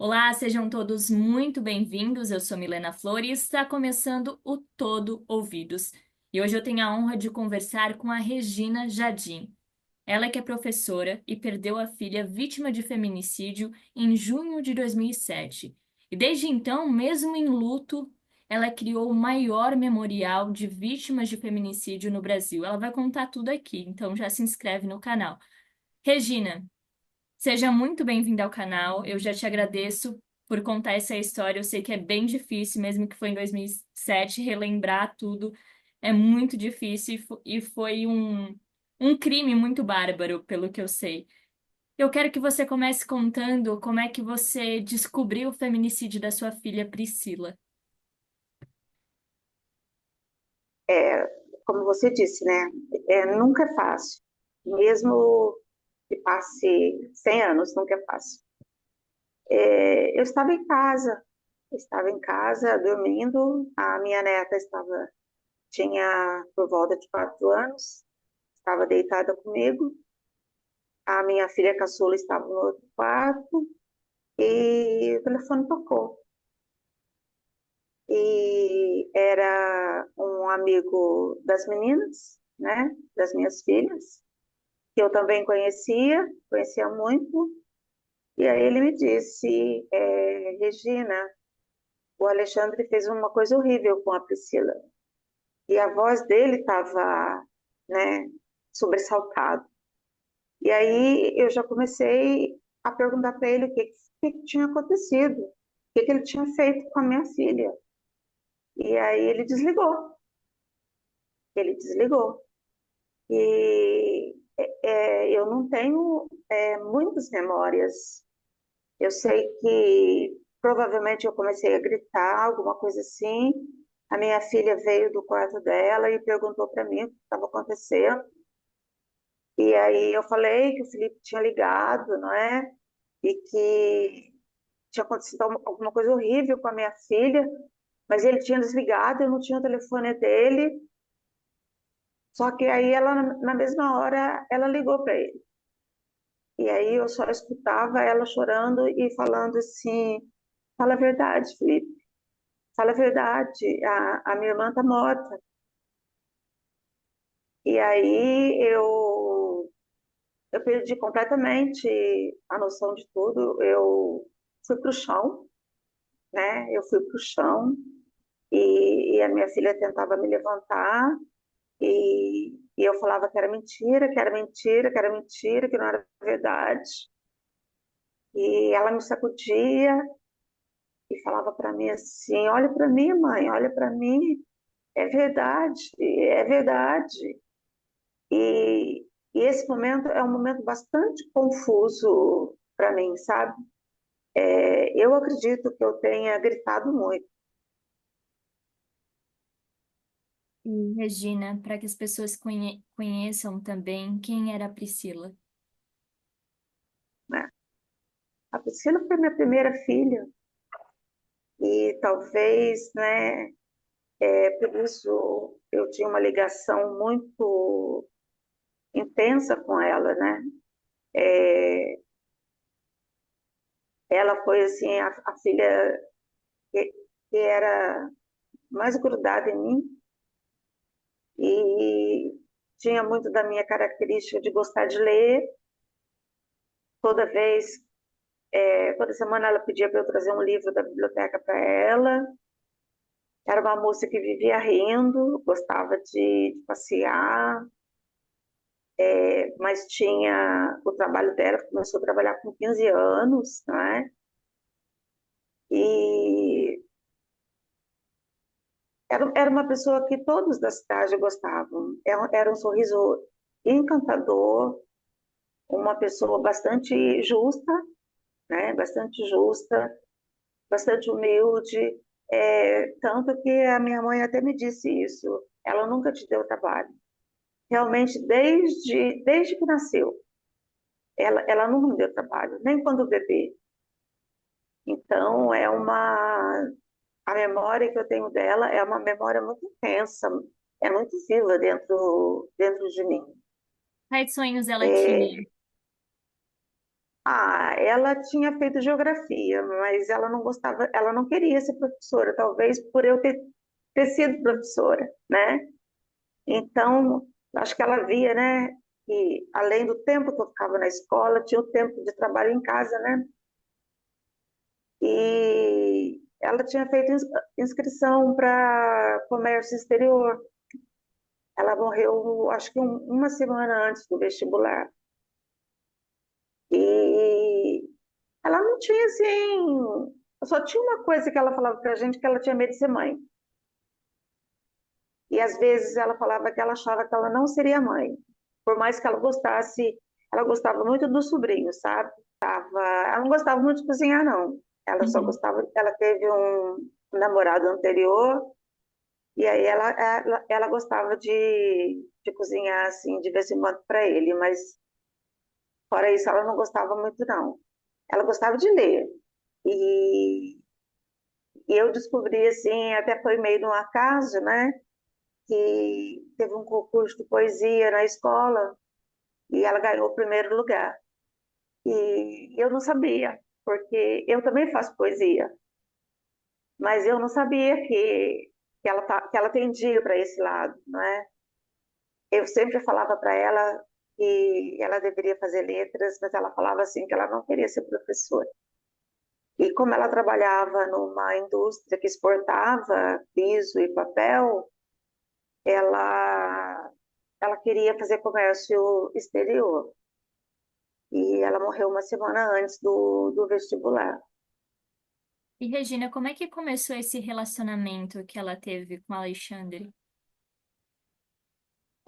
Olá, sejam todos muito bem-vindos. Eu sou Milena Flores e está começando o Todo Ouvidos. E hoje eu tenho a honra de conversar com a Regina Jardim. Ela que é professora e perdeu a filha vítima de feminicídio em junho de 2007. E desde então, mesmo em luto, ela criou o maior memorial de vítimas de feminicídio no Brasil. Ela vai contar tudo aqui, então já se inscreve no canal. Regina, seja muito bem-vinda ao canal. Eu já te agradeço por contar essa história. Eu sei que é bem difícil, mesmo que foi em 2007, relembrar tudo é muito difícil e foi um crime muito bárbaro, pelo que eu sei. Eu quero que você comece contando como é que você descobriu o feminicídio da sua filha Priscila. É, como você disse, né? Nunca é fácil. Mesmo que passe 100 anos, nunca é fácil. Eu estava em casa dormindo. A minha neta tinha por volta de 4 anos, estava deitada comigo. A minha filha caçula estava no outro quarto e o telefone tocou. E era um amigo das meninas, né? Das minhas filhas, que eu também conhecia muito, e aí ele me disse, Regina, o Alexandre fez uma coisa horrível com a Priscila. E a voz dele estava, né, sobressaltada. E aí eu já comecei a perguntar para ele o que tinha acontecido, o que ele tinha feito com a minha filha. E aí ele desligou, ele desligou. E eu não tenho muitas memórias. Eu sei que provavelmente eu comecei a gritar, alguma coisa assim. A minha filha veio do quarto dela e perguntou para mim o que estava acontecendo. E aí eu falei que o Felipe tinha ligado, não é? E que tinha acontecido alguma coisa horrível com a minha filha, mas ele tinha desligado, eu não tinha o telefone dele. Só que aí ela, na mesma hora, ela ligou para ele. E aí eu só escutava ela chorando e falando assim: fala a verdade, Felipe, fala a verdade, a minha irmã está morta. E aí eu perdi completamente a noção de tudo. Eu fui para o chão, né? Eu fui para o chão e a minha filha tentava me levantar e eu falava que era mentira, que era mentira, que era mentira, que não era verdade. E ela me sacudia e falava para mim assim: olha para mim, mãe, olha para mim, é verdade, é verdade. E, e esse momento é um momento bastante confuso para mim, sabe? Eu acredito que eu tenha gritado muito, E, Regina, para que as pessoas conheçam também quem era a Priscila. né? A Priscila foi minha primeira filha e talvez, né, por isso eu tinha uma ligação muito intensa com ela, né? É, ela foi assim a filha que, que era mais grudada em mim e tinha muito da minha característica de gostar de ler. Toda vez, toda semana ela pedia para eu trazer um livro da biblioteca para ela. Era uma moça que vivia rindo, gostava de passear, mas tinha o trabalho dela, começou a trabalhar com 15 anos, não é? E era uma pessoa que todos da cidade gostavam. Era um sorriso encantador, uma pessoa bastante justa, né? Bastante justa, bastante humilde. Tanto que a minha mãe até me disse isso. Ela nunca te deu trabalho. Realmente, desde que nasceu, ela não me deu trabalho, nem quando bebê. Então, a memória que eu tenho dela é uma memória muito intensa, é muito viva dentro de mim. Quais sonhos ela É, tinha? Ah, ela tinha feito geografia, mas ela não gostava, ela não queria ser professora, talvez por eu ter sido professora, né? Então, acho que ela via, né, que além do tempo que eu ficava na escola, tinha o tempo de trabalho em casa, né? E ela tinha feito inscrição para comércio exterior. Ela morreu, acho que uma semana antes do vestibular. E ela não tinha, assim, só tinha uma coisa que ela falava pra gente, que ela tinha medo de ser mãe. E às vezes ela falava que ela achava que ela não seria mãe. Por mais que ela gostasse, ela gostava muito do sobrinho, sabe? Ela não gostava muito de cozinhar, não. Ela só Uhum. gostava, ela teve um namorado anterior, e aí ela gostava de cozinhar, assim, de vez em quando para ele, mas fora isso, ela não gostava muito, não. Ela gostava de ler. E, e eu descobri, assim, até foi meio de um acaso, né? Que teve um concurso de poesia na escola e ela ganhou o primeiro lugar. E eu não sabia, porque eu também faço poesia, mas eu não sabia que ela tendia para esse lado, não é? Eu sempre falava para ela que ela deveria fazer letras, mas ela falava assim que ela não queria ser professora. E como ela trabalhava numa indústria que exportava piso e papel, ela, ela queria fazer comércio exterior. E ela morreu uma semana antes do vestibular. E Regina, como é que começou esse relacionamento que ela teve com Alexandre?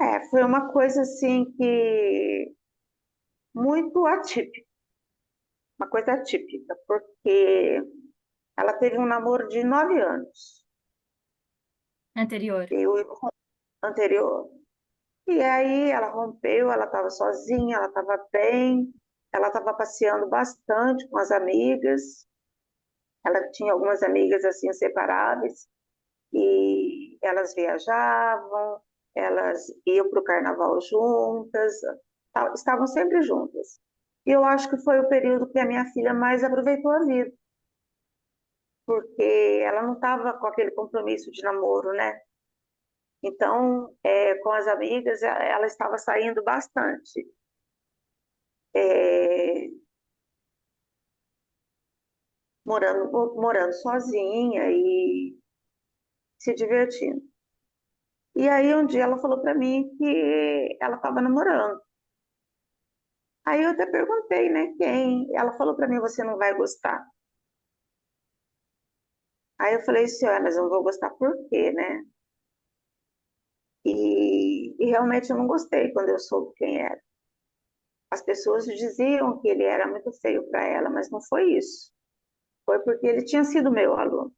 É, foi uma coisa assim que muito atípica, uma coisa atípica, porque ela teve um namoro de 9 anos, Anterior. e o anterior. E aí ela rompeu, ela estava sozinha, ela estava bem, ela estava passeando bastante com as amigas, ela tinha algumas amigas assim inseparáveis, e elas viajavam, elas iam para o carnaval juntas, estavam sempre juntas. E eu acho que foi o período que a minha filha mais aproveitou a vida, porque ela não estava com aquele compromisso de namoro, né? Então, com as amigas, ela estava saindo bastante, é, morando sozinha e se divertindo. E aí, um dia, ela falou para mim que ela estava namorando. Aí eu até perguntei, né, quem? Ela falou para mim, você não vai gostar. Aí eu falei assim, olha, mas eu não vou gostar por quê, né? E realmente eu não gostei quando eu soube quem era. As pessoas diziam que ele era muito feio para ela, mas não foi isso. Foi porque ele tinha sido meu aluno.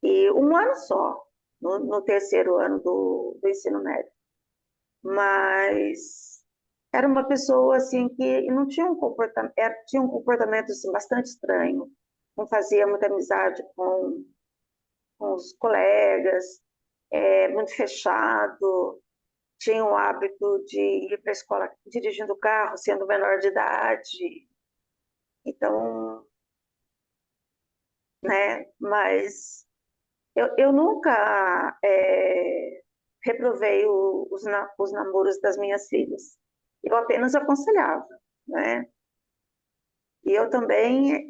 E um ano só, no terceiro ano do ensino médio. Mas era uma pessoa assim que não tinha um comportamento, tinha um comportamento assim, bastante estranho. Não fazia muita amizade com os colegas, muito fechado, tinha o hábito de ir para a escola dirigindo o carro, sendo menor de idade. Então, né, mas eu nunca reprovei os namoros das minhas filhas. Eu apenas aconselhava, né? E eu também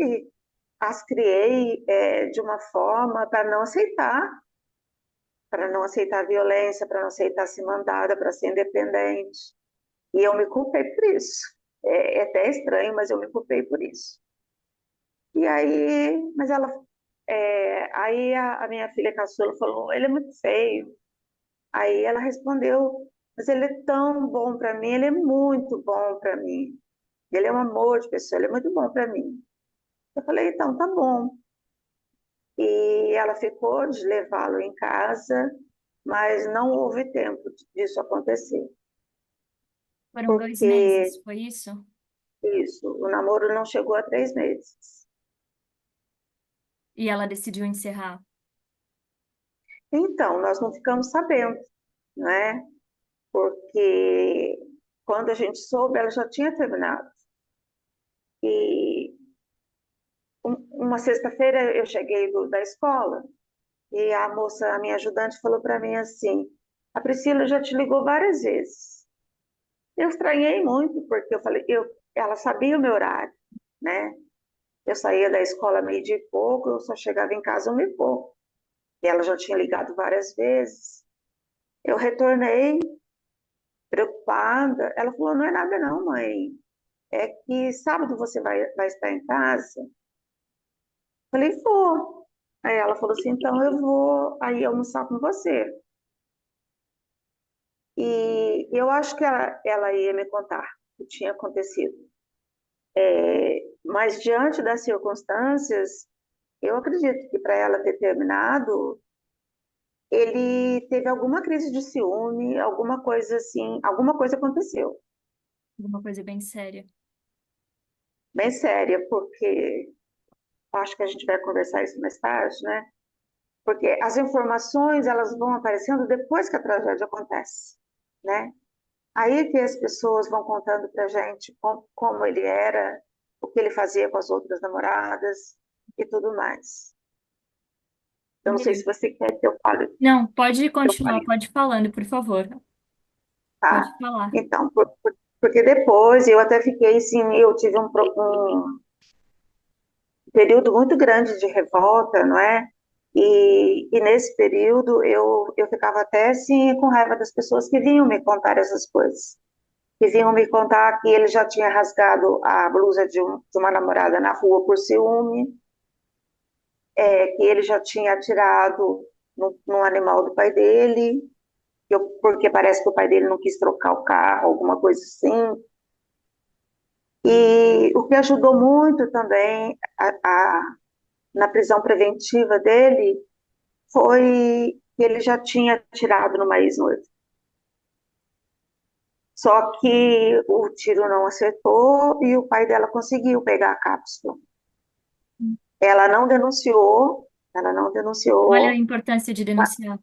as criei de uma forma para não aceitar violência, para não aceitar ser mandada, para ser independente. E eu me culpei por isso. É até estranho, mas eu me culpei por isso. E aí, mas ela, aí a minha filha caçula falou, ele é muito feio. Aí ela respondeu, mas ele é tão bom para mim, ele é muito bom para mim. Ele é um amor de pessoa, ele é muito bom para mim. Eu falei, então tá bom. E ela ficou de levá-lo em casa, mas não houve tempo disso acontecer, Foram dois porque meses, foi isso? isso, o namoro não chegou a 3 meses. E ela decidiu encerrar. Então, nós não ficamos sabendo, né? Porque quando a gente soube, ela já tinha terminado. E uma sexta-feira eu cheguei da escola e a moça, a minha ajudante, falou para mim assim: a Priscila já te ligou várias vezes. Eu estranhei muito, porque eu falei, ela sabia o meu horário, né? Eu saía da escola meio-dia e pouco, eu só chegava em casa uma e pouco. E ela já tinha ligado várias vezes. Eu retornei preocupada. Ela falou: não é nada, não, mãe. É que sábado você vai estar em casa? Falei: vou. Aí ela falou assim: então eu vou aí almoçar com você. E eu acho que ela ia me contar o que tinha acontecido. Mas diante das circunstâncias, eu acredito que para ela ter terminado, ele teve alguma crise de ciúme, alguma coisa assim, alguma coisa aconteceu. Uma coisa bem séria. Bem séria, porque acho que a gente vai conversar isso mais tarde, né? Porque as informações, elas vão aparecendo depois que a tragédia acontece, né? Aí que as pessoas vão contando pra gente como ele era, o que ele fazia com as outras namoradas e tudo mais. Eu não sei se você quer que eu fale, Não, pode que eu continuar, fale, pode ir falando, por favor. tá? Pode falar. Então, porque depois eu até fiquei assim, eu tive um período muito grande de revolta, não é? E nesse período eu ficava até assim com raiva das pessoas que vinham me contar essas coisas. Que vinham me contar que ele já tinha rasgado a blusa de uma namorada na rua por ciúme, que ele já tinha atirado no animal do pai dele, porque parece que o pai dele não quis trocar o carro, alguma coisa assim. E o que ajudou muito também na prisão preventiva dele foi que ele já tinha atirado numa ex-noiva. Só que o tiro não acertou e o pai dela conseguiu pegar a cápsula. Ela não denunciou, ela não Olha a denunciou, importância de denunciar.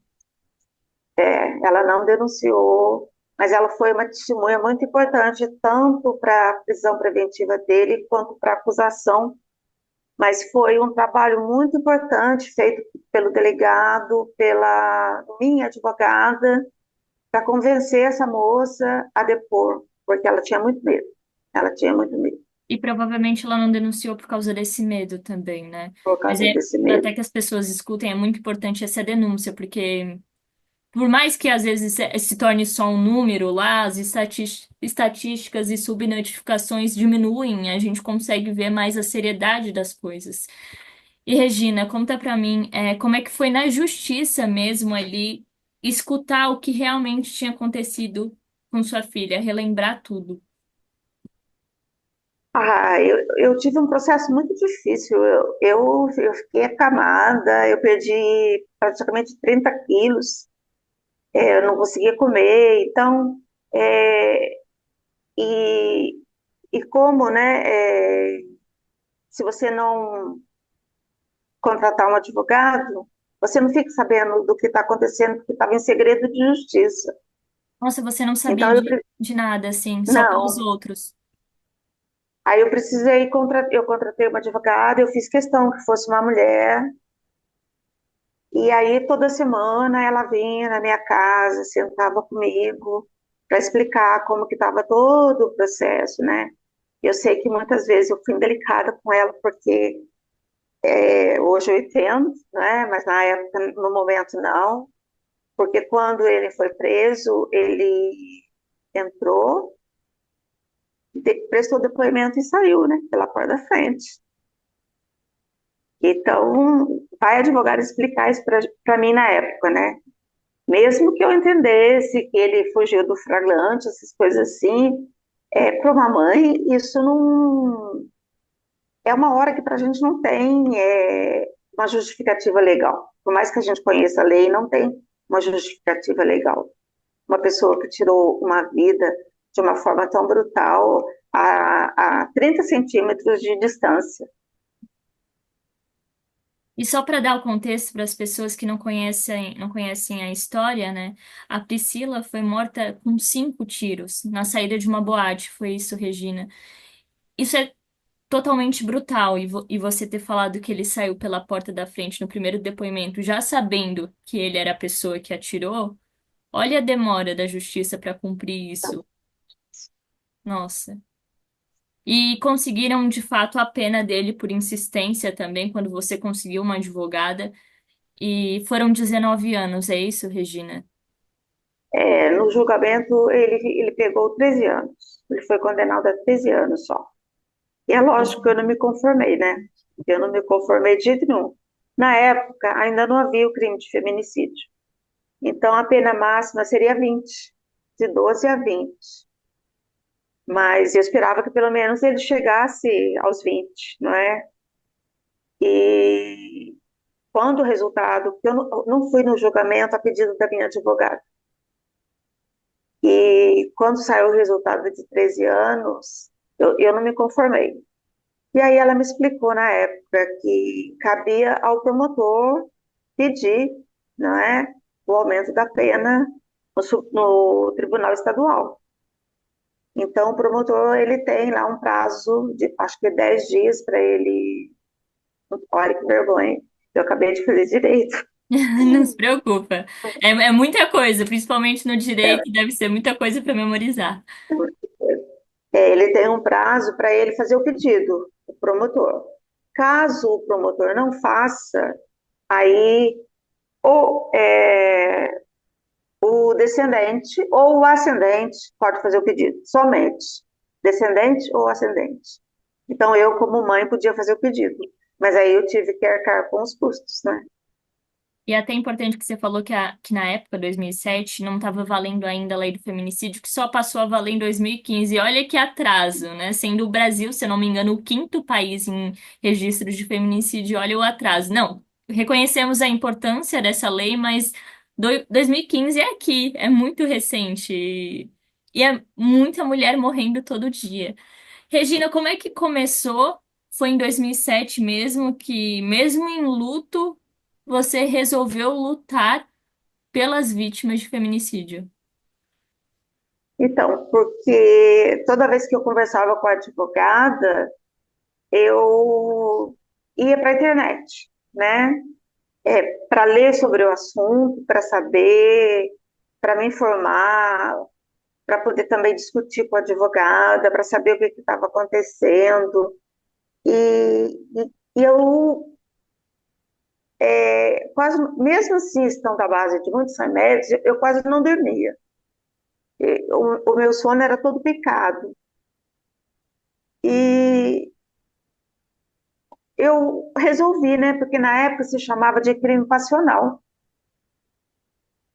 ela não denunciou, mas ela foi uma testemunha muito importante, tanto para a prisão preventiva dele, quanto para a acusação. Mas foi um trabalho muito importante feito pelo delegado, pela minha advogada, para convencer essa moça a depor, porque ela tinha muito medo. Ela tinha muito medo E provavelmente ela não denunciou por causa desse medo também, né? por Mas causa é, desse até medo. que as pessoas escutem, é muito importante essa denúncia, porque por mais que às vezes se torne só um número lá, as estatísticas e subnotificações diminuem, a gente consegue ver mais a seriedade das coisas. E Regina, conta pra mim, como é que foi na justiça mesmo ali escutar o que realmente tinha acontecido com sua filha, relembrar tudo. Eu tive um processo muito difícil. Eu fiquei acamada, eu perdi praticamente 30 quilos, eu não conseguia comer. Então, é, e, e como, né, se você não contratar um advogado, você não fica sabendo do que está acontecendo, porque estava em segredo de justiça. Nossa, você não sabia Então, de nada, assim, só pelos não. outros. Aí eu precisei, eu contratei uma advogada, eu fiz questão que fosse uma mulher. E aí, toda semana, ela vinha na minha casa, sentava comigo para explicar como que estava todo o processo, né? Eu sei que muitas vezes eu fui indelicada com ela, porque hoje eu entendo, né? Mas na época, no momento, não. Porque quando ele foi preso, ele entrou, prestou depoimento e saiu, né? Pela porta da frente. Então, vai advogado explicar isso para mim na época, né? Mesmo que eu entendesse que ele fugiu do flagrante, essas coisas assim, para uma mãe, isso não. É uma hora que para a gente não tem uma justificativa legal. Por mais que a gente conheça a lei, não tem uma justificativa legal. Uma pessoa que tirou uma vida de uma forma tão brutal a 30 centímetros de distância. E só para dar o contexto para as pessoas que não conhecem a história, né? A Priscila foi morta com 5 tiros na saída de uma boate. Foi isso, Regina. Isso é totalmente brutal. E você ter falado que ele saiu pela porta da frente no primeiro depoimento, já sabendo que ele era a pessoa que atirou, olha a demora da justiça para cumprir isso. Nossa. E conseguiram de fato a pena dele por insistência também, quando você conseguiu uma advogada. E foram 19 anos, é isso, Regina? No julgamento, ele pegou 13 anos. Ele foi condenado a 13 anos só. E é lógico que eu não me conformei, né? Eu não me conformei de jeito nenhum. Na época, ainda não havia o crime de feminicídio. Então, a pena máxima seria 20, de 12 a 20. Mas eu esperava que pelo menos ele chegasse aos 20, não é? E quando o resultado, eu não fui no julgamento a pedido da minha advogada. E quando saiu o resultado de 13 anos, eu não me conformei. E aí ela me explicou na época que cabia ao promotor pedir, não é, o aumento da pena no Tribunal Estadual. Então, o promotor ele tem lá um prazo de, acho que 10 dias para ele. Olha que vergonha, eu acabei de fazer direito. Não se preocupa. É muita coisa, principalmente no direito, deve ser muita coisa para memorizar. Ele tem um prazo para ele fazer o pedido, o promotor. Caso o promotor não faça, aí ou o descendente ou o ascendente pode fazer o pedido, somente. Descendente ou ascendente. Então, eu, como mãe, podia fazer o pedido, mas aí eu tive que arcar com os custos, né? E é até importante que você falou que na época, 2007, não estava valendo ainda a lei do feminicídio, que só passou a valer em 2015. Olha que atraso, né? Sendo o Brasil, se eu não me engano, o quinto país em registros de feminicídio, olha o atraso. Não, reconhecemos a importância dessa lei, mas 2015 é aqui, é muito recente. E é muita mulher morrendo todo dia. Regina, como é que começou? Foi em 2007 mesmo que, mesmo em luto, você resolveu lutar pelas vítimas de feminicídio. Então, porque toda vez que eu conversava com a advogada, eu ia para a internet, né? Para ler sobre o assunto, para saber, para me informar, para poder também discutir com a advogada, para saber o que estava acontecendo. E eu quase, mesmo assim, estando à base de muitos remédios, eu quase não dormia. O meu sono era todo picado. E eu resolvi, né? Porque na época se chamava de crime passional.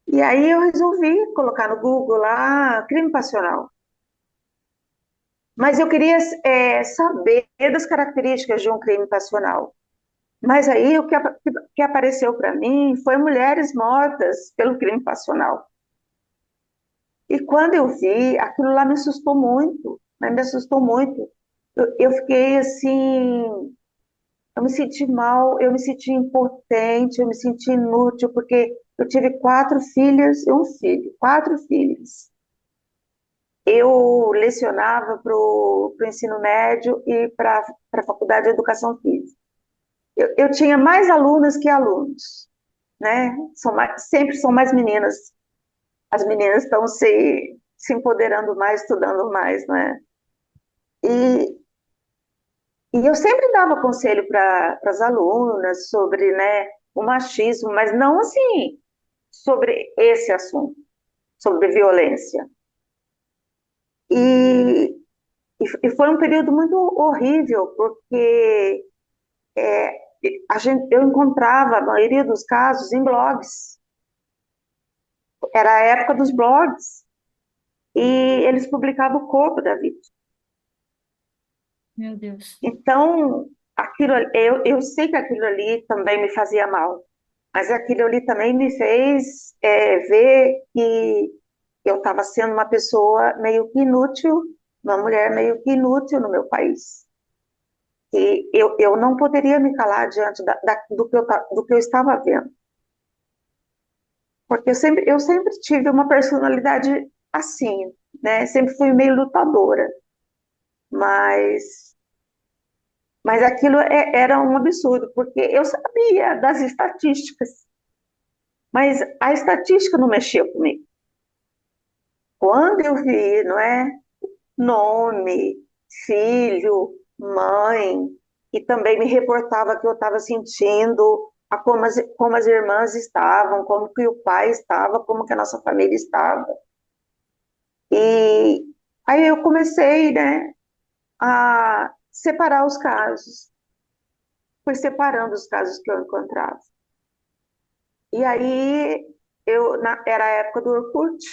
E aí eu resolvi colocar no Google lá crime passional. Mas eu queria saber das características de um crime passional. Mas aí que apareceu para mim foi mulheres mortas pelo crime passional. E quando eu vi, aquilo lá me assustou muito, né? Me assustou muito. Eu fiquei assim, eu me senti mal, eu me senti impotente, eu me senti inútil, porque eu tive quatro filhas e um filho, quatro filhos. Eu lecionava para o ensino médio e para a faculdade de educação física. Eu tinha mais alunas que alunos, né? Sempre são mais meninas. As meninas estão se empoderando mais, estudando mais, né? E, e eu sempre dava conselho para as alunas sobre, né, o machismo, mas não assim sobre esse assunto, sobre violência. E, e foi um período muito horrível, porque é, eu encontrava a maioria dos casos em blogs. Era a época dos blogs. E eles publicavam o corpo da vítima. Meu Deus. Então, eu sei que aquilo ali também me fazia mal, mas aquilo ali também me fez ver que eu estava sendo uma pessoa meio que inútil, uma mulher meio que inútil no meu país. E eu não poderia me calar diante do que eu estava vendo, porque eu sempre tive uma personalidade assim, né? Sempre fui meio lutadora, mas Mas aquilo era um absurdo, porque eu sabia das estatísticas, mas a estatística não mexia comigo. Quando eu vi, não é, nome, filho, mãe, e também me reportava que eu estava sentindo como as irmãs estavam, como que o pai estava, como que a nossa família estava. E aí eu comecei, né, a separar os casos. Fui separando os casos que eu encontrava. E aí, era a época do Orkut,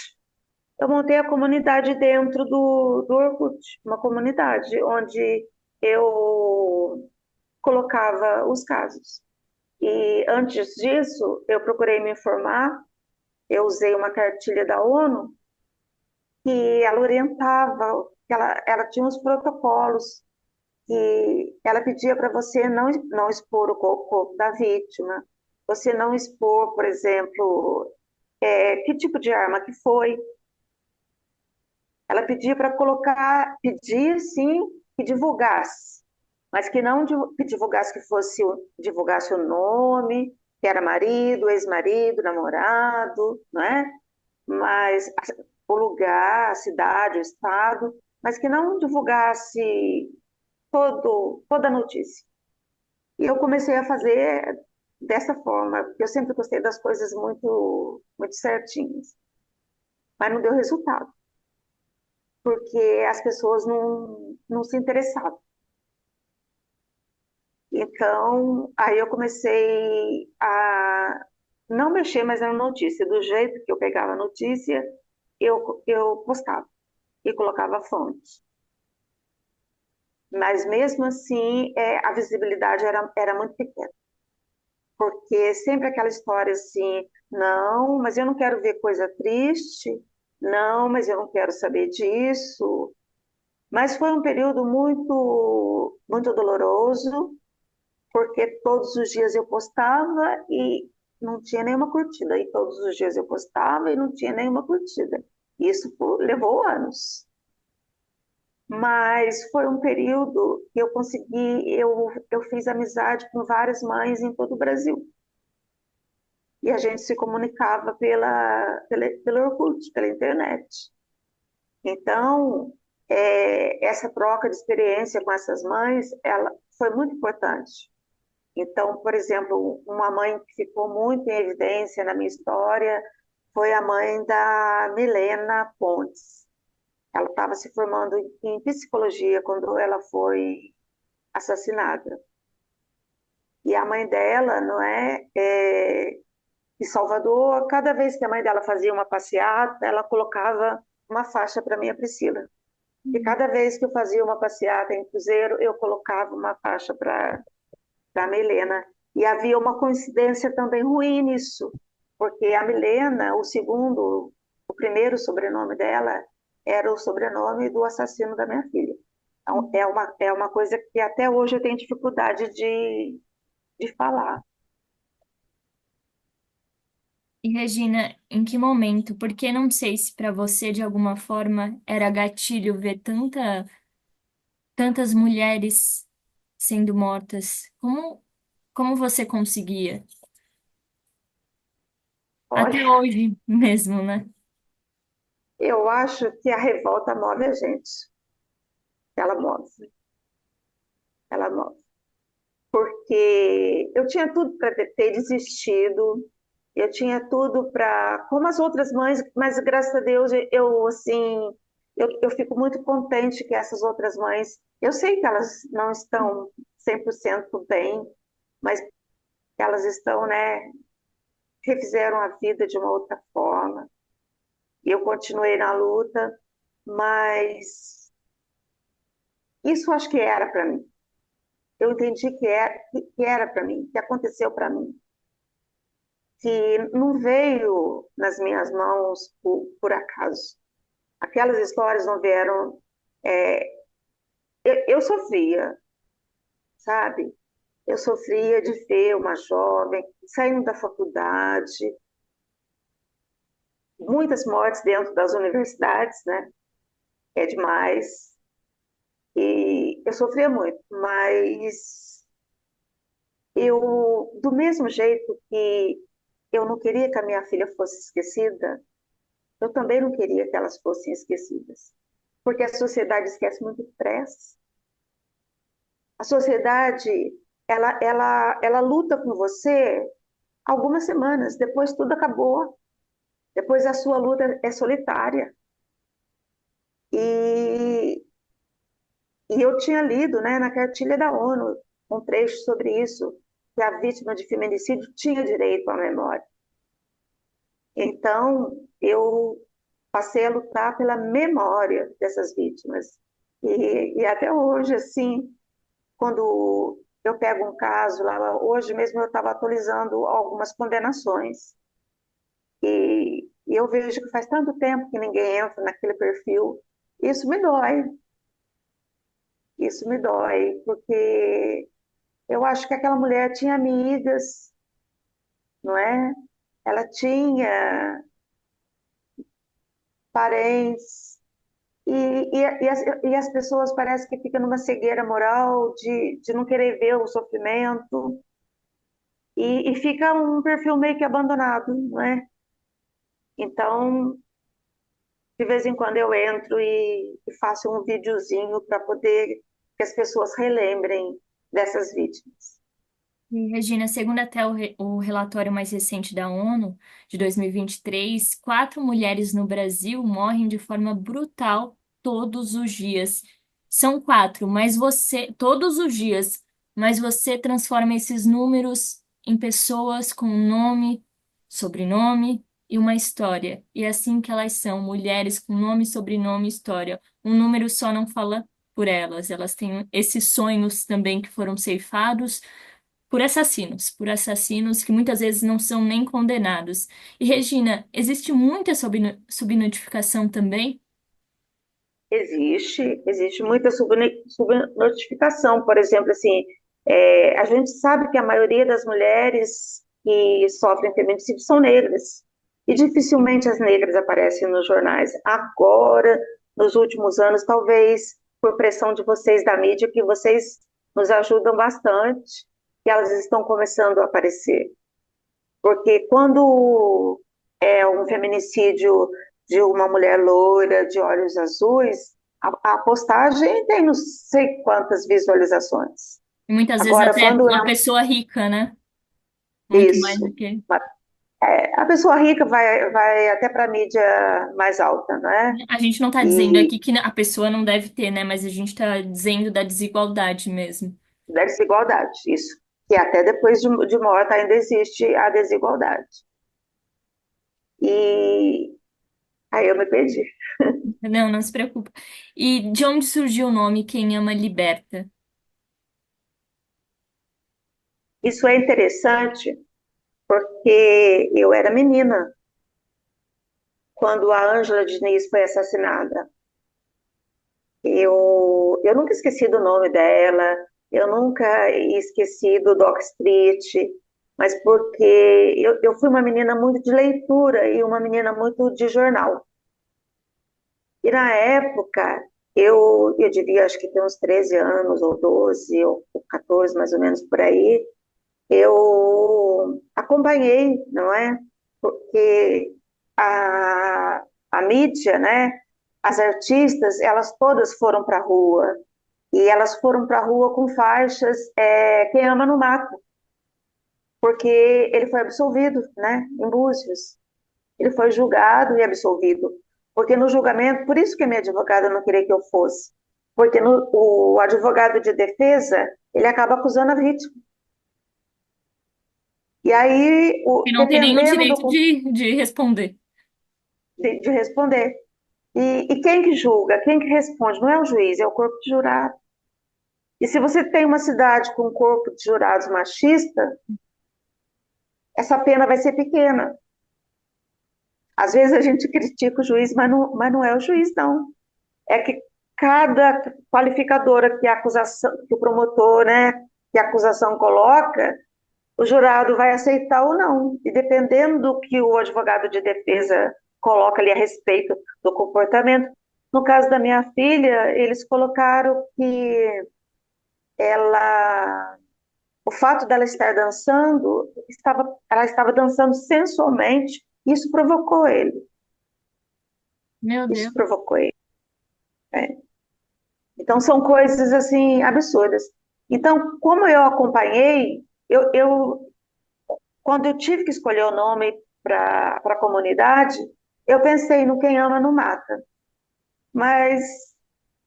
eu montei a comunidade dentro do Orkut, uma comunidade onde eu colocava os casos. E antes disso, eu procurei me informar, eu usei uma cartilha da ONU, que ela orientava, que ela tinha uns protocolos, que ela pedia para você não expor o corpo da vítima, você não expor, por exemplo, que tipo de arma que foi. Ela pedia para colocar, pedia sim que divulgasse, mas que não que divulgasse que fosse divulgasse o nome, que era marido, ex-marido, namorado, não é? Mas o lugar, a cidade, o estado, mas que não divulgasse toda a notícia. E eu comecei a fazer dessa forma, porque eu sempre gostei das coisas muito certinhas, mas não deu resultado, porque as pessoas não se interessavam. Então, aí eu comecei a não mexer mais na notícia. Do jeito que eu pegava a notícia, eu postava e colocava fonte. Mas mesmo assim, a visibilidade era muito pequena. Porque sempre aquela história assim, não, mas eu não quero ver coisa triste, não, mas eu não quero saber disso. Mas foi um período muito doloroso, porque todos os dias eu postava e não tinha nenhuma curtida. E todos os dias eu postava e não tinha nenhuma curtida. Isso levou anos. Mas foi um período que eu fiz amizade com várias mães em todo o Brasil. E a gente se comunicava pela Orkut, pela internet. Então, essa troca de experiência com essas mães, ela foi muito importante. Então, por exemplo, uma mãe que ficou muito em evidência na minha história foi a mãe da Milena Pontes. Ela estava se formando em psicologia quando ela foi assassinada. E a mãe dela, não em Salvador, cada vez que a mãe dela fazia uma passeata, ela colocava uma faixa para minha Priscila. E cada vez que eu fazia uma passeata em Cruzeiro, eu colocava uma faixa para a Milena. E havia uma coincidência também ruim nisso, porque a Milena, o primeiro sobrenome dela, era o sobrenome do assassino da minha filha. Então, é uma coisa que até hoje eu tenho dificuldade de falar. E Regina, em que momento? Porque não sei se para você de alguma forma era gatilho ver tantas mulheres sendo mortas. Como você conseguia? Até Olha, hoje mesmo, né? eu acho que a revolta move a gente. Ela move, ela move. Porque eu tinha tudo para ter desistido, eu tinha tudo para, como as outras mães, mas graças a Deus eu assim, eu fico muito contente que essas outras mães, eu sei que elas não estão 100% bem, mas elas estão, né, refizeram a vida de uma outra forma. E eu continuei na luta, mas isso acho que era para mim. Eu entendi que era para mim, que aconteceu para mim, que não veio nas minhas mãos por acaso. Aquelas histórias não vieram. é, eu sofria, sabe? Eu sofria de ver uma jovem saindo da faculdade, muitas mortes dentro das universidades, né? É demais. eu sofria muito, mas do mesmo jeito que eu não queria que a minha filha fosse esquecida, eu também não queria que elas fossem esquecidas, porque a sociedade esquece muito depressa. A sociedade, ela luta com você algumas semanas, depois tudo acabou, depois a sua luta é solitária. E, e eu tinha lido, né, na cartilha da ONU um trecho sobre isso, que a vítima de feminicídio tinha direito à memória. Então, eu passei a lutar pela memória dessas vítimas. E até hoje, assim, quando eu pego um caso, lá, hoje mesmo eu estava atualizando algumas condenações. E eu vejo que faz tanto tempo que ninguém entra naquele perfil. Isso me dói. Isso me dói, porque eu acho que aquela mulher tinha amigas, não é? Ela tinha parentes, e as pessoas parecem que ficam numa cegueira moral de não querer ver o sofrimento, e fica um perfil meio que abandonado, não é? Então, de vez em quando eu entro e faço um videozinho para poder que as pessoas relembrem dessas vítimas. E, Regina, segundo até o relatório mais recente da ONU, de 2023, 4 mulheres no Brasil morrem de forma brutal todos os dias. São 4, mas você, todos os dias, mas você transforma esses números em pessoas com um nome, sobrenome e uma história. E é assim que elas são, mulheres com nome, sobrenome e história. Um número só não fala por elas. Elas têm esses sonhos também que foram ceifados por assassinos que muitas vezes não são nem condenados. E, Regina, existe muita subnotificação também? Existe muita subnotificação, por exemplo, assim, a gente sabe que a maioria das mulheres que sofrem feminicídio são negras, e dificilmente as negras aparecem nos jornais. Agora, nos últimos anos, talvez por pressão de vocês da mídia, que vocês nos ajudam bastante, que elas estão começando a aparecer. Porque quando é um feminicídio de uma mulher loira, de olhos azuis, a postagem tem não sei quantas visualizações. E muitas vezes Agora, até quando uma pessoa rica, né? Muito mais do isso, que. a pessoa rica vai até para a mídia mais alta, né? A gente não está dizendo E aqui que a pessoa não deve ter, né? Mas a gente está dizendo da desigualdade mesmo. da desigualdade, isso. Que até depois de morta ainda existe a desigualdade. E aí eu me perdi. Não, não se preocupa. E de onde surgiu o nome Quem Ama Liberta? Isso é interessante porque eu era menina quando a Ângela Diniz foi assassinada. Eu nunca esqueci do nome dela, eu nunca esqueci do Doc Street, mas porque eu fui uma menina muito de leitura e uma menina muito de jornal. E na época, eu devia, acho que ter uns 13 anos, ou 12, ou 14, mais ou menos por aí, eu acompanhei, não é? Porque a mídia, né? As artistas, elas todas foram para a rua. E elas foram para a rua com faixas Quem Ama no Mato, porque ele foi absolvido, né? Em Búzios. Ele foi julgado e absolvido. Porque no julgamento, por isso que a minha advogada não queria que eu fosse, porque o advogado de defesa, ele acaba acusando a vítima. E aí, Que não tem nenhum dependendo direito de responder. de responder. E quem que julga, quem que responde? Não é o juiz, é o corpo de jurado. E se você tem uma cidade com um corpo de jurados machista, essa pena vai ser pequena. Às vezes a gente critica o juiz, mas não é o juiz, não. É que cada qualificadora que a acusação, que o promotor, né, que a acusação coloca, o jurado vai aceitar ou não. E dependendo do que o advogado de defesa coloca ali a respeito do comportamento, No caso da minha filha, eles colocaram que ela, o fato dela estar dançando, ela estava dançando sensualmente, isso provocou ele, Meu isso Deus. provocou ele. Né? Então são coisas assim absurdas. Então, como eu acompanhei, quando eu tive que escolher o nome para a comunidade, eu pensei no Quem Ama Não Mata. Mas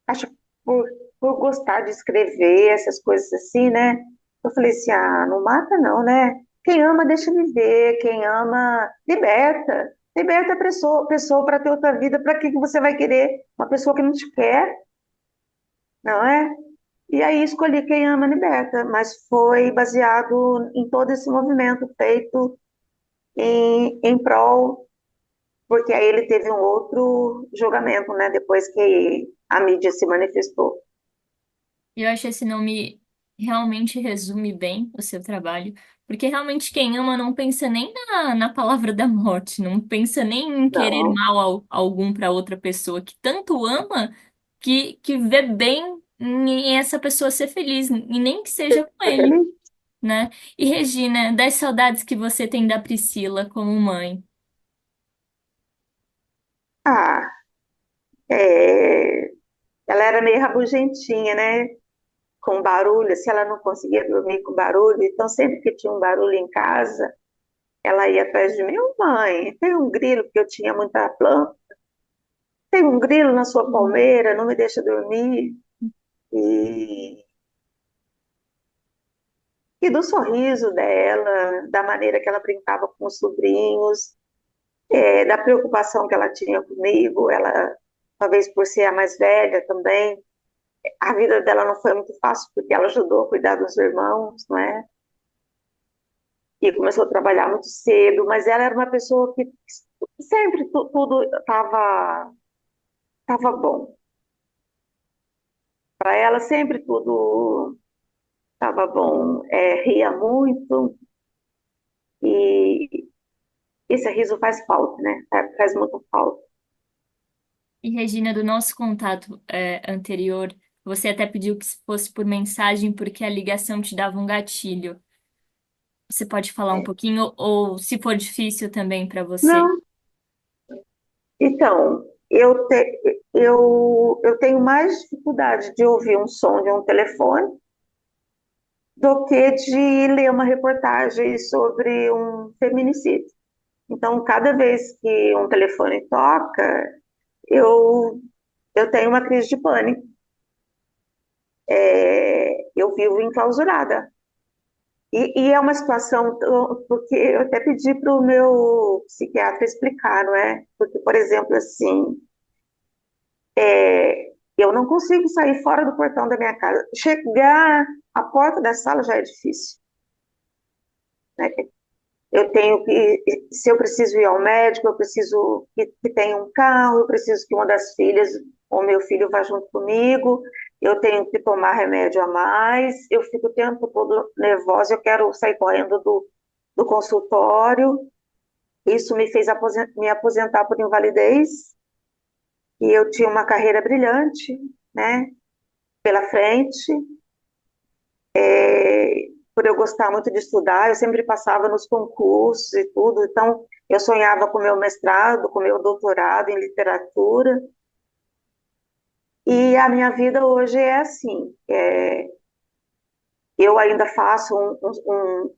acho que por gostar de escrever essas coisas assim, né? Eu falei assim, ah, não mata não, né? Quem ama deixa viver, quem ama liberta. Liberta a pessoa para ter outra vida. Para que você vai querer uma pessoa que não te quer, não é? E aí escolhi Quem Ama Liberta, mas foi baseado em todo esse movimento feito em prol, porque aí ele teve um outro julgamento, né? Depois que a mídia se manifestou. Eu acho esse nome realmente resume bem o seu trabalho, porque realmente quem ama não pensa nem na palavra da morte, não pensa nem em querer Não, mal algum para outra pessoa, que tanto ama que vê bem em essa pessoa ser feliz, e nem que seja com foi ele, feliz. né? E Regina, das saudades que você tem da Priscila como mãe. Ah, é, ela era meio rabugentinha, né? Com barulho, se ela não conseguia dormir com barulho, então sempre que tinha um barulho em casa, ela ia atrás de mim, "Ô, mãe, tem um grilo, porque eu tinha muita planta, tem um grilo na sua palmeira, não me deixa dormir. E, e do sorriso dela, da maneira que ela brincava com os sobrinhos, da preocupação que ela tinha comigo, ela, talvez por ser a mais velha também, a vida dela não foi muito fácil, porque ela ajudou a cuidar dos irmãos, não é? E começou a trabalhar muito cedo, mas ela era uma pessoa que sempre tudo estava bom. Para ela sempre tudo estava bom. Ria muito e esse riso faz falta, né? Faz muita falta. E Regina, do nosso contato anterior, você até pediu que fosse por mensagem porque a ligação te dava um gatilho. Você pode falar um É. pouquinho, ou se for difícil também para você? Não, então, eu tenho mais dificuldade de ouvir um som de um telefone do que de ler uma reportagem sobre um feminicídio. Então, cada vez que um telefone toca, eu, eu tenho uma crise de pânico. Eu vivo enclausurada. E é uma situação, porque eu até pedi para o meu psiquiatra explicar, não é? Porque, por exemplo, assim, eu não consigo sair fora do portão da minha casa. Chegar à porta da sala já é difícil, né? Eu tenho que, se eu preciso ir ao médico, eu preciso que tenha um carro, eu preciso que uma das filhas ou meu filho vá junto comigo, eu tenho que tomar remédio a mais, eu fico o tempo todo nervosa, eu quero sair correndo do consultório. Isso me fez me aposentar por invalidez, e eu tinha uma carreira brilhante, né, pela frente. Por eu gostar muito de estudar, eu sempre passava nos concursos e tudo, então eu sonhava com meu mestrado, com meu doutorado em literatura, e a minha vida hoje é assim, eu ainda faço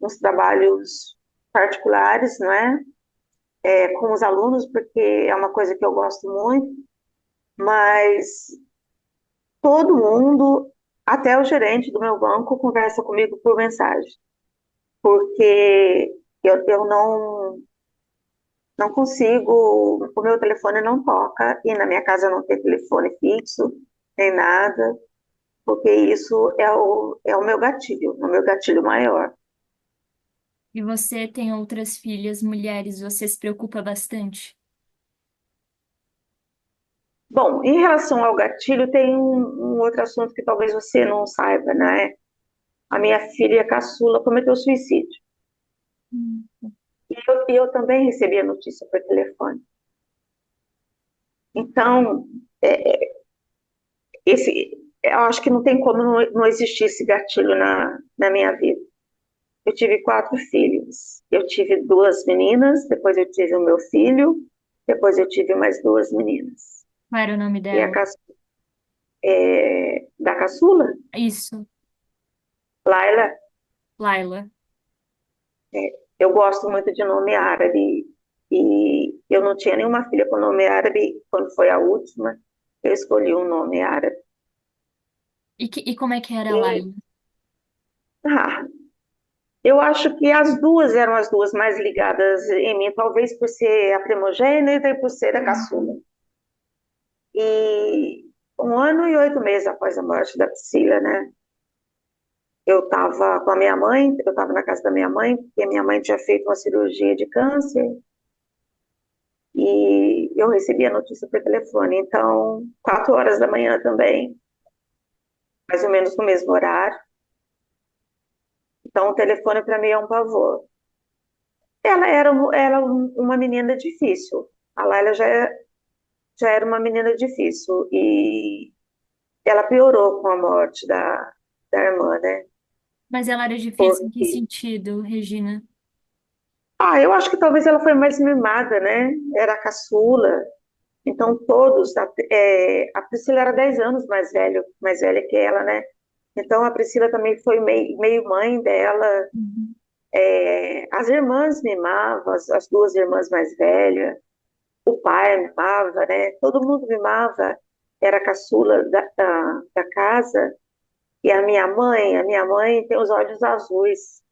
uns trabalhos particulares, não é? Com os alunos, porque é uma coisa que eu gosto muito, mas todo mundo, até o gerente do meu banco, conversa comigo por mensagem, porque eu não consigo, o meu telefone não toca e na minha casa não tem telefone fixo, nem nada, porque isso é o meu gatilho, o meu gatilho maior. E você tem outras filhas, mulheres, você se preocupa bastante? Bom, em relação ao gatilho, tem um outro assunto que talvez você não saiba, né? A minha filha caçula cometeu suicídio. Hum. E eu também recebi a notícia por telefone. Então, Eu acho que não tem como não existir esse gatilho na minha vida. Eu tive quatro filhos. Eu tive duas meninas, depois eu tive o meu filho, depois eu tive mais duas meninas. Qual era o nome E a dela? da caçula, Isso, Laila, Laila. eu gosto muito de nome árabe. E eu não tinha nenhuma filha com nome árabe. Quando foi a última, eu escolhi um nome árabe. E como é que era a E, Laila? ah, eu acho que as duas eram as duas mais ligadas em mim, talvez por ser a primogênita e por ser a caçula. E 1 ano e 8 meses após a morte da Priscila, né? Eu estava com a minha mãe, eu estava na casa da minha mãe, porque a minha mãe tinha feito uma cirurgia de câncer e eu recebi a notícia por telefone. Então, 4 horas da manhã também, mais ou menos no mesmo horário. Então, o telefone para mim é um pavor. Ela uma menina difícil. A Laila já era uma menina difícil e ela piorou com a morte da irmã, né? Mas ela era difícil em que Porque, sentido, Regina? eu acho que talvez ela foi mais mimada, né? Era a caçula. Então todos, a Priscila era 10 anos mais velha que ela, né? Então a Priscila também foi meio mãe dela. Uhum. As irmãs mimavam, as duas irmãs mais velhas. O pai mimava, né? Todo mundo mimava. Era a caçula da casa. E a minha mãe tem os olhos azuis.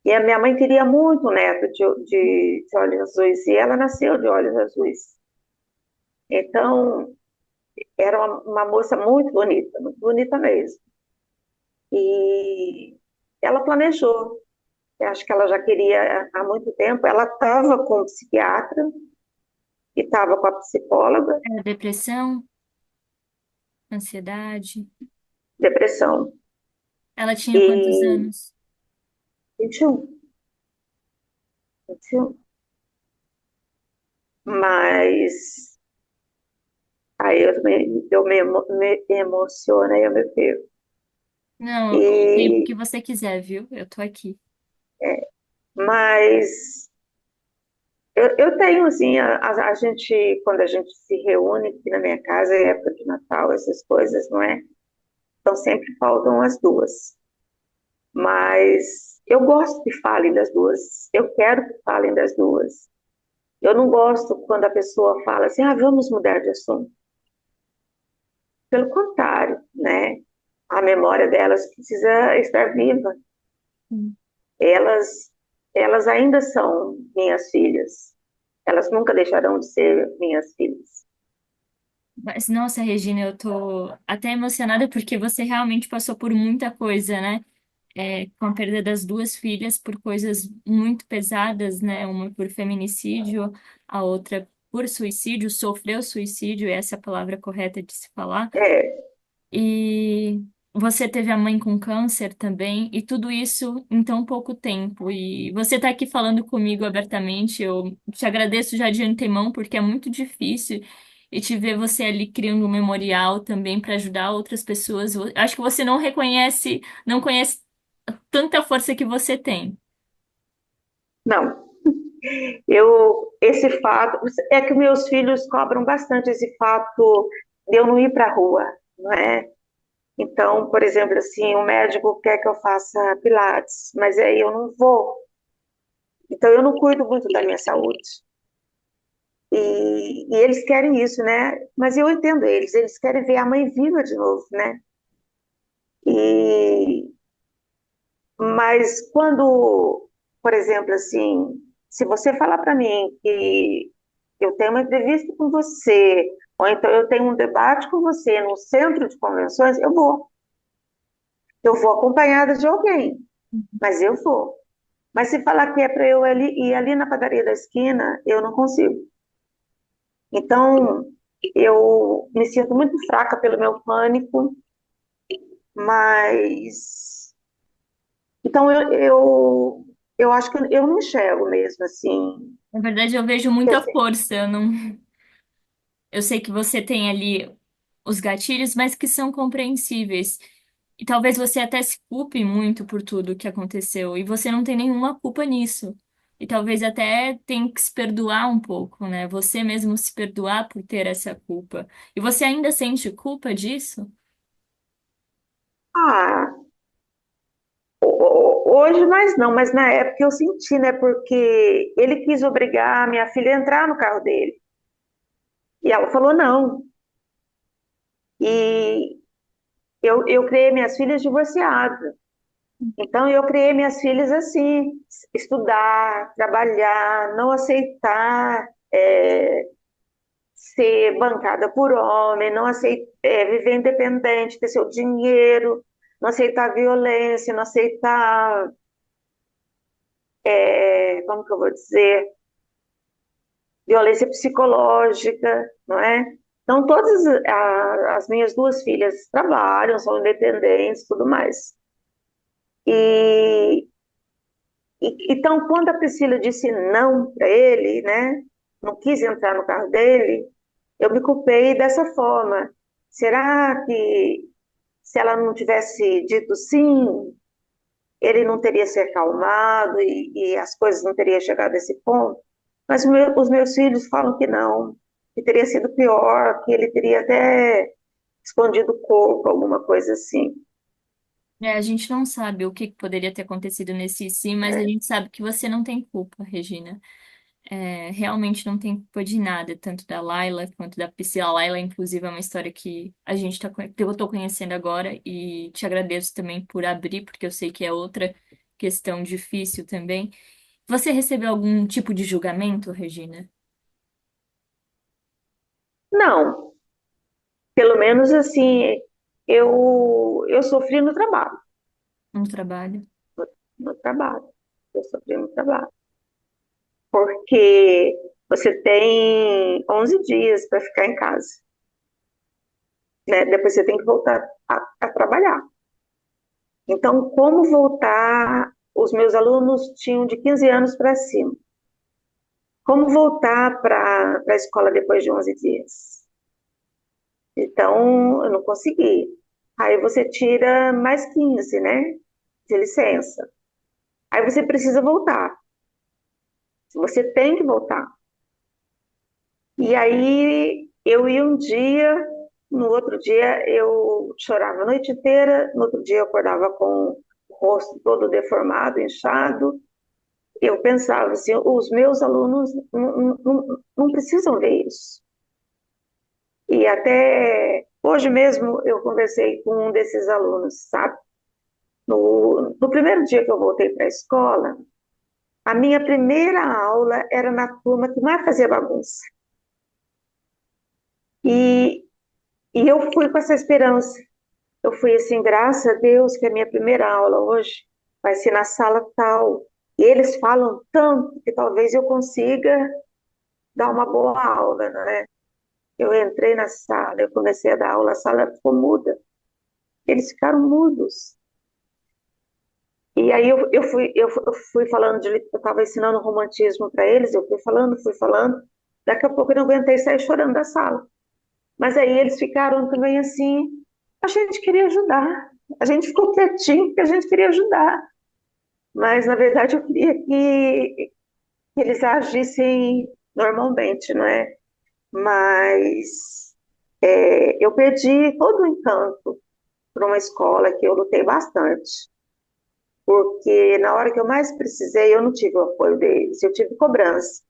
E a minha mãe queria muito um neto de olhos azuis. E ela nasceu de olhos azuis. Então, era uma moça muito bonita mesmo. E ela planejou. Eu acho que ela já queria há muito tempo. Ela estava com o psiquiatra e estava com a psicóloga, Era depressão, ansiedade. depressão. Ela tinha quantos E anos? 21, 21. Mas aí me emociono e eu me perco. Não, o tempo que E, você quiser, viu? Eu tô aqui. mas eu tenho, assim, a gente, quando a gente se reúne aqui na minha casa, é época de Natal, essas coisas, não é? Então sempre faltam as duas. Mas eu gosto que falem das duas. Eu quero que falem das duas. Eu não gosto quando a pessoa fala assim, vamos mudar de assunto. Pelo contrário, né? A memória delas precisa estar viva. Hum. Elas, elas ainda são minhas filhas. Elas nunca deixarão de ser minhas filhas. Mas, nossa, Regina, eu tô até emocionada porque você realmente passou por muita coisa, né? Com a perda das duas filhas por coisas muito pesadas, né? Uma por feminicídio, a outra por suicídio, sofreu suicídio, essa é a palavra correta de se falar. É, E você teve a mãe com câncer também, e tudo isso em tão pouco tempo. E você está aqui falando comigo abertamente, eu te agradeço já de antemão, porque é muito difícil. E te ver você ali criando um memorial também para ajudar outras pessoas. Acho que você não reconhece, não conhece tanta força que você tem. não. Esse fato, é que meus filhos cobram bastante esse fato de eu não ir para a rua, não é? Então, por exemplo, assim, o médico quer que eu faça pilates, mas aí eu não vou. Então, eu não cuido muito da minha saúde. E eles querem isso, né? Mas eu entendo eles querem ver a mãe viva de novo, né? E, mas quando, por exemplo, assim, se você falar para mim que eu tenho uma entrevista com você, ou então eu tenho um debate com você no centro de convenções, eu vou. Eu vou acompanhada de alguém, mas eu vou. Mas se falar que é para eu ir ali na padaria da esquina, eu não consigo. Então, eu me sinto muito fraca pelo meu pânico, mas. Então, eu acho que eu não enxergo mesmo, assim. Na verdade, eu vejo Que eu muita sei. força, eu não. Eu sei que você tem ali os gatilhos, mas que são compreensíveis. E talvez você até se culpe muito por tudo que aconteceu, e você não tem nenhuma culpa nisso. E talvez até tenha que se perdoar um pouco, né? Você mesmo se perdoar por ter essa culpa. E você ainda sente culpa disso? Ah, hoje mais não, mas na época eu senti, né? Porque ele quis obrigar a minha filha a entrar no carro dele. E ela falou não. E eu criei minhas filhas divorciadas. Então eu criei minhas filhas assim, estudar, trabalhar, não aceitar ser bancada por homem, não aceitar viver independente, ter seu dinheiro, não aceitar violência, não aceitar, como que eu vou dizer, violência psicológica, não é? Então, todas as minhas duas filhas trabalham, são independentes, tudo mais. E, então, quando a Priscila disse não para ele, né? Não quis entrar no carro dele, eu me culpei dessa forma. Será que se ela não tivesse dito sim, ele não teria se acalmado e as coisas não teriam chegado a esse ponto? Mas os meus filhos falam que não, que teria sido pior, que ele teria até escondido o corpo, alguma coisa assim. É, a gente não sabe o que poderia ter acontecido nesse sim, mas a Né? gente sabe que você não tem culpa, Regina. É, realmente não tem culpa de nada, tanto da Laila quanto da Priscila. A Laila, inclusive, é uma história que que eu tô conhecendo agora e te agradeço também por abrir, porque eu sei que é outra questão difícil também. Você recebeu algum tipo de julgamento, Regina, Não, pelo menos assim, eu sofri no trabalho, no trabalho? no trabalho. Eu sofri no trabalho. Porque você tem 11 dias para ficar em casa, né? Depois você tem que voltar a trabalhar. Então, como voltar? Os meus alunos tinham de 15 anos para cima. Como voltar para a escola depois de 11 dias? Então, eu não consegui. Aí você tira mais 15, né? De licença. Aí você precisa voltar. Você tem que voltar. E aí eu ia um dia, no outro dia eu chorava a noite inteira, no outro dia eu acordava com o rosto todo deformado, inchado. Eu pensava assim, os meus alunos não precisam ver isso. E até hoje mesmo eu conversei com um desses alunos, sabe? No primeiro dia que eu voltei para a escola, a minha primeira aula era na turma que mais fazia bagunça. E, e eu fui com essa esperança. Eu fui assim, graças a Deus que a minha primeira aula hoje vai ser na sala tal. E eles falam tanto que talvez eu consiga dar uma boa aula, né? Eu entrei na sala, eu comecei a dar aula, a sala ficou muda. Eles ficaram mudos. E aí eu fui falando, eu estava ensinando romantismo para eles, eu fui falando. Daqui a pouco eu não aguentei sair chorando da sala. Mas aí eles ficaram também assim, a gente queria ajudar. A gente ficou quietinho porque a gente queria ajudar. Mas, na verdade, eu queria que eles agissem normalmente, não é? Mas eu perdi todo o encanto por uma escola que eu lutei bastante. Porque na hora que eu mais precisei, eu não tive o apoio deles, eu tive cobrança.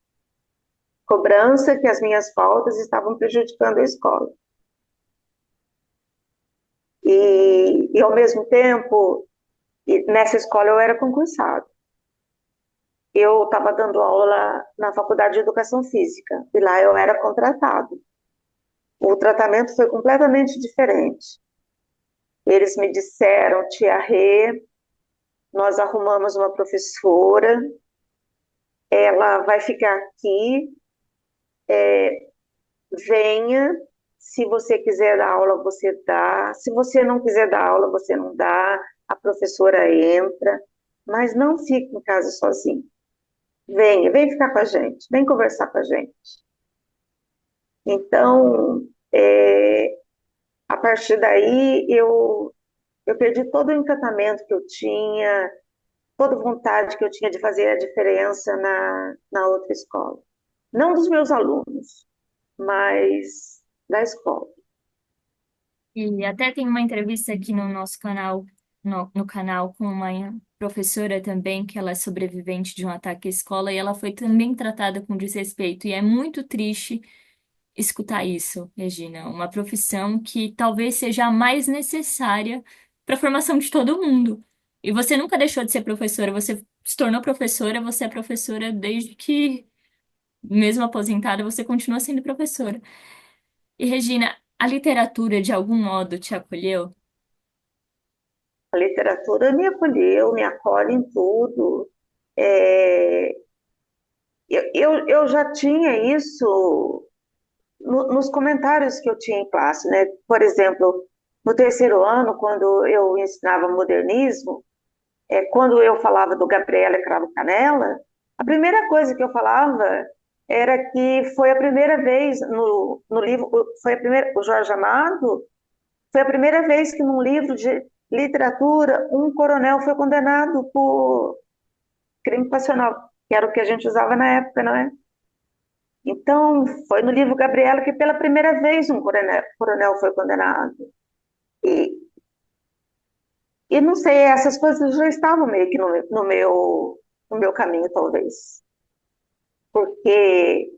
Cobrança que as minhas faltas estavam prejudicando a escola. Ao mesmo tempo, nessa escola eu era concursada. Eu estava dando aula na Faculdade de Educação Física e lá eu era contratado. O tratamento foi completamente diferente. Eles me disseram, tia Rê, nós arrumamos uma professora, ela vai ficar aqui, venha, se você quiser dar aula, você dá, se você não quiser dar aula, você não dá, a professora entra, mas não fique em casa sozinho. Venha, vem ficar com a gente, vem conversar com a gente. Então, a partir daí, eu perdi todo o encantamento que eu tinha, toda vontade que eu tinha de fazer a diferença na outra escola. Não dos meus alunos, mas da escola. E até tem uma entrevista aqui no nosso canal, no canal, com uma professora também, que ela é sobrevivente de um ataque à escola, e ela foi também tratada com desrespeito. E é muito triste escutar isso, Regina. Uma profissão que talvez seja a mais necessária para a formação de todo mundo. E você nunca deixou de ser professora, você se tornou professora, você é professora desde que, mesmo aposentada, você continua sendo professora. E, Regina, a literatura de algum modo te acolheu? A literatura me acolheu, me acolhe em tudo. É, eu já tinha isso nos comentários que eu tinha em classe, né? Por exemplo, no terceiro ano, quando eu ensinava modernismo, quando eu falava do Gabriela Cravo Canela, a primeira coisa que eu falava era que foi a primeira vez no livro, foi a primeira, o Jorge Amado, foi a primeira vez que num livro de literatura um coronel foi condenado por crime passional, que era o que a gente usava na época, não é? Então, foi no livro Gabriela que pela primeira vez um coronel foi condenado. E, e não sei, essas coisas já estavam meio que no meu caminho, talvez. Porque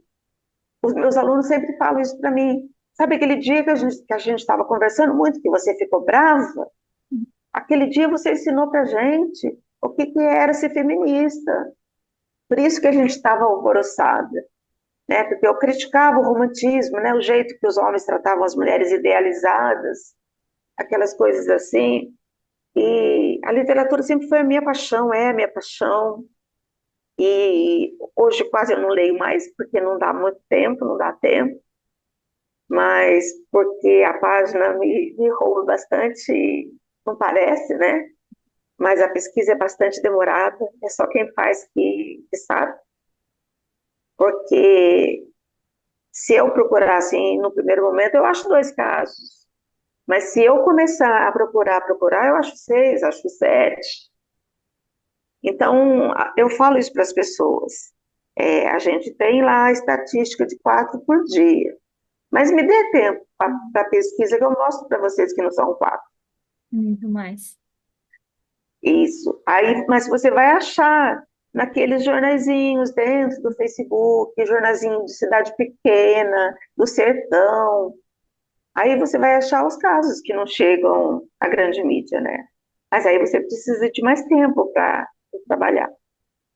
os meus alunos sempre falam isso para mim. Sabe aquele dia que a gente estava conversando muito, que você ficou brava? Aquele dia você ensinou para gente o que era ser feminista. Por isso que a gente estava alvoroçada, né? Porque eu criticava o romantismo, né? O jeito que os homens tratavam as mulheres idealizadas, aquelas coisas assim. E a literatura sempre foi a minha paixão, é a minha paixão. E hoje quase eu não leio mais, porque não dá muito tempo, não dá tempo, mas porque a página me rouba bastante, não parece, né? Mas a pesquisa é bastante demorada, é só quem faz que sabe, porque se eu procurar assim, no primeiro momento, eu acho dois casos. Mas se eu começar a procurar, eu acho seis, acho sete. Então, eu falo isso para as pessoas. A gente tem lá a estatística de quatro por dia. Mas me dê tempo para a pesquisa que eu mostro para vocês que não são quatro. Muito mais. Isso. Aí, mas você vai achar naqueles jornaizinhos dentro do Facebook, jornaizinho de cidade pequena, do sertão. Aí você vai achar os casos que não chegam à grande mídia, né? Mas aí você precisa de mais tempo para trabalhar.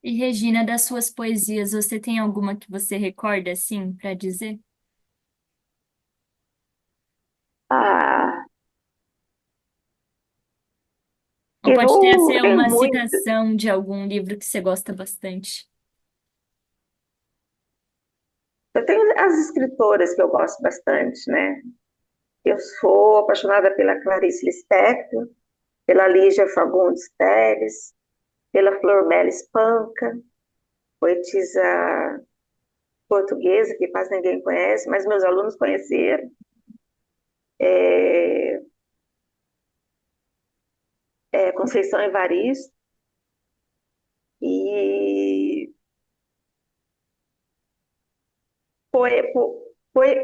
E Regina, das suas poesias, você tem alguma que você recorda assim para dizer? Ah, Ou pode ter eu ser tenho uma muito. citação de algum livro que você gosta bastante. Eu tenho as escritoras que eu gosto bastante, né? Eu sou apaixonada pela Clarice Lispector, pela Lígia Fagundes Telles, pela Flor Melis Panca, poetisa portuguesa que quase ninguém conhece, mas meus alunos conheceram. É, Conceição Evaristo. E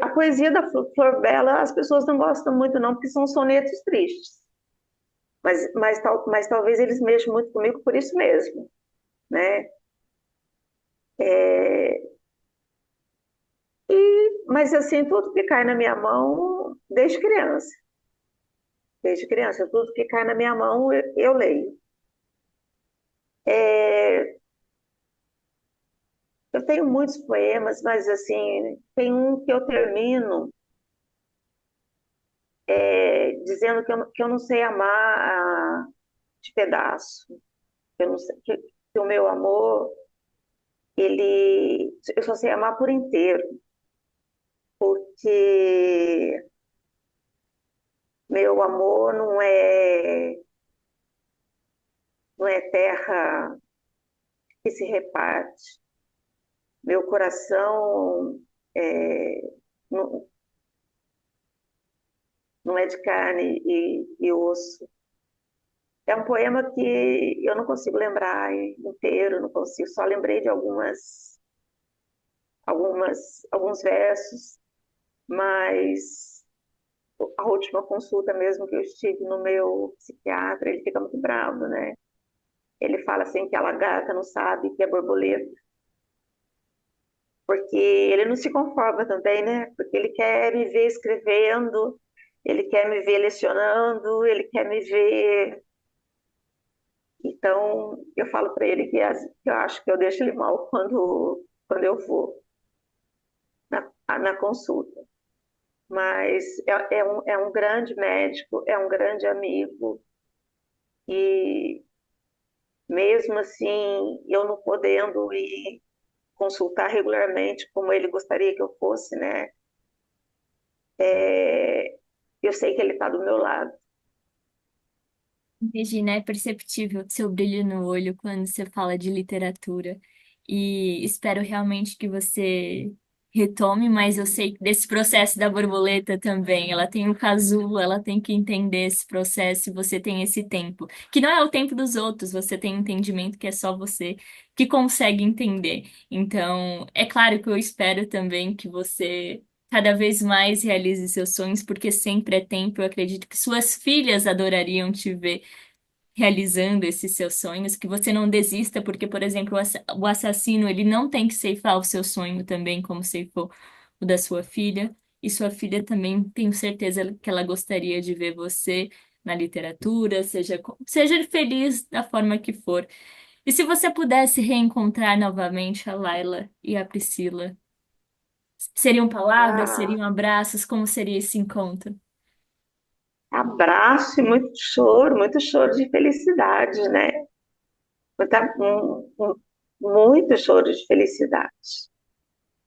a poesia da Flor Bela as pessoas não gostam muito não, porque são sonetos tristes. Mas talvez eles mexam muito comigo por isso mesmo, né? É, mas assim, tudo que cai na minha mão, desde criança. Desde criança, tudo que cai na minha mão, eu leio. É, eu tenho muitos poemas, mas assim, tem um que eu termino dizendo que eu não sei amar de pedaço. Eu não sei, que o meu amor, eu só sei amar por inteiro, porque meu amor não é terra que se reparte. Meu coração não, não é de carne e osso. É um poema que eu não consigo lembrar inteiro, não consigo, só lembrei de alguns versos, mas a última consulta mesmo que eu estive no meu psiquiatra, ele fica muito bravo, né? Ele fala assim que a lagarta não sabe que é borboleta, porque ele não se conforma também, né? Porque ele quer me ver escrevendo, ele quer me ver lecionando, ele quer me ver. Então, eu falo para ele que eu acho que eu deixo ele mal quando eu vou na consulta. Mas é um grande médico, é um grande amigo, e mesmo assim, eu não podendo ir consultar regularmente como ele gostaria que eu fosse, né? É, eu sei que ele está do meu lado. Regina, é perceptível o seu brilho no olho quando você fala de literatura. E espero realmente que você retome, mas eu sei desse processo da borboleta também. Ela tem o casulo, ela tem que entender esse processo e você tem esse tempo, que não é o tempo dos outros, você tem um entendimento que é só você que consegue entender. Então, é claro que eu espero também que você cada vez mais realize seus sonhos, porque sempre é tempo. Eu acredito que suas filhas adorariam te ver realizando esses seus sonhos, que você não desista, porque, por exemplo, o assassino, ele não tem que ceifar o seu sonho também, como ceifou o da sua filha, e sua filha também, tenho certeza que ela gostaria de ver você na literatura, seja feliz da forma que for. E se você pudesse reencontrar novamente a Laila e a Priscila, seriam palavras, Ah, seriam abraços, como seria esse encontro? abraço e muito choro de felicidade, né? Muito choro de felicidade.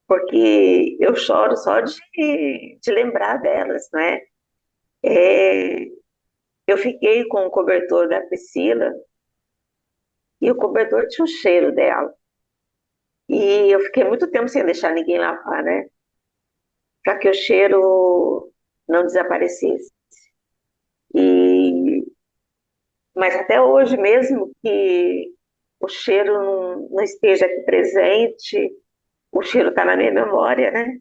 Porque eu choro só de lembrar delas, né? É, eu fiquei com o cobertor da Priscila e o cobertor tinha o cheiro dela. E eu fiquei muito tempo sem deixar ninguém lavar, né? Para que o cheiro não desaparecesse. E, mas até hoje, mesmo que o cheiro não esteja aqui presente, o cheiro está na minha memória, né?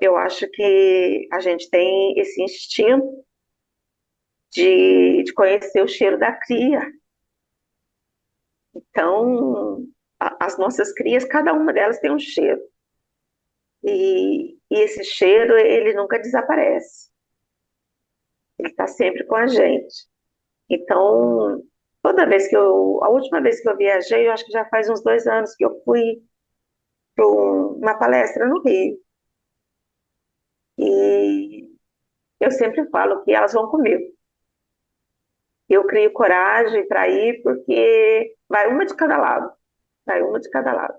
Eu acho que a gente tem esse instinto de conhecer o cheiro da cria. Então, as nossas crias, cada uma delas tem um cheiro. E esse cheiro, ele nunca desaparece. Ele está sempre com a gente. Então, toda vez que a última vez que eu viajei, eu acho que já faz uns 2 anos que eu fui para uma palestra no Rio. E eu sempre falo que elas vão comigo. Eu crio coragem para ir porque vai uma de cada lado. Vai uma de cada lado.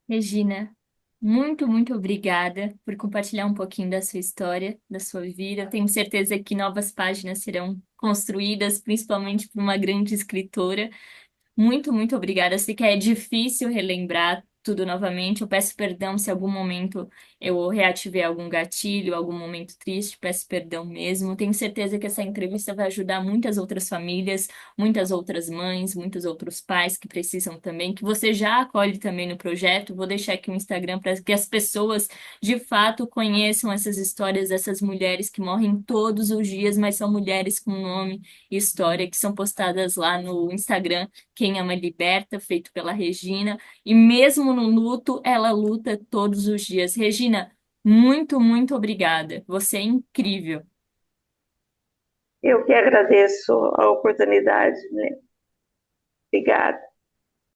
Regina, muito obrigada por compartilhar um pouquinho da sua história, da sua vida. Eu tenho certeza que novas páginas serão construídas, principalmente por uma grande escritora. Muito obrigada. Eu sei que é difícil relembrar tudo novamente. Eu peço perdão se em algum momento eu reativei algum gatilho, algum momento triste. Peço perdão mesmo. Tenho certeza que essa entrevista vai ajudar muitas outras famílias, muitas outras mães, muitos outros pais que precisam também, que você já acolhe também no projeto. Vou deixar aqui o Instagram para que as pessoas de fato conheçam essas histórias dessas mulheres que morrem todos os dias, mas são mulheres com nome e história que são postadas lá no Instagram. Quem Ama Liberta, feito pela Regina. E mesmo no luto, ela luta todos os dias. Regina, muito obrigada. Você é incrível. Eu que agradeço a oportunidade, né? Obrigada.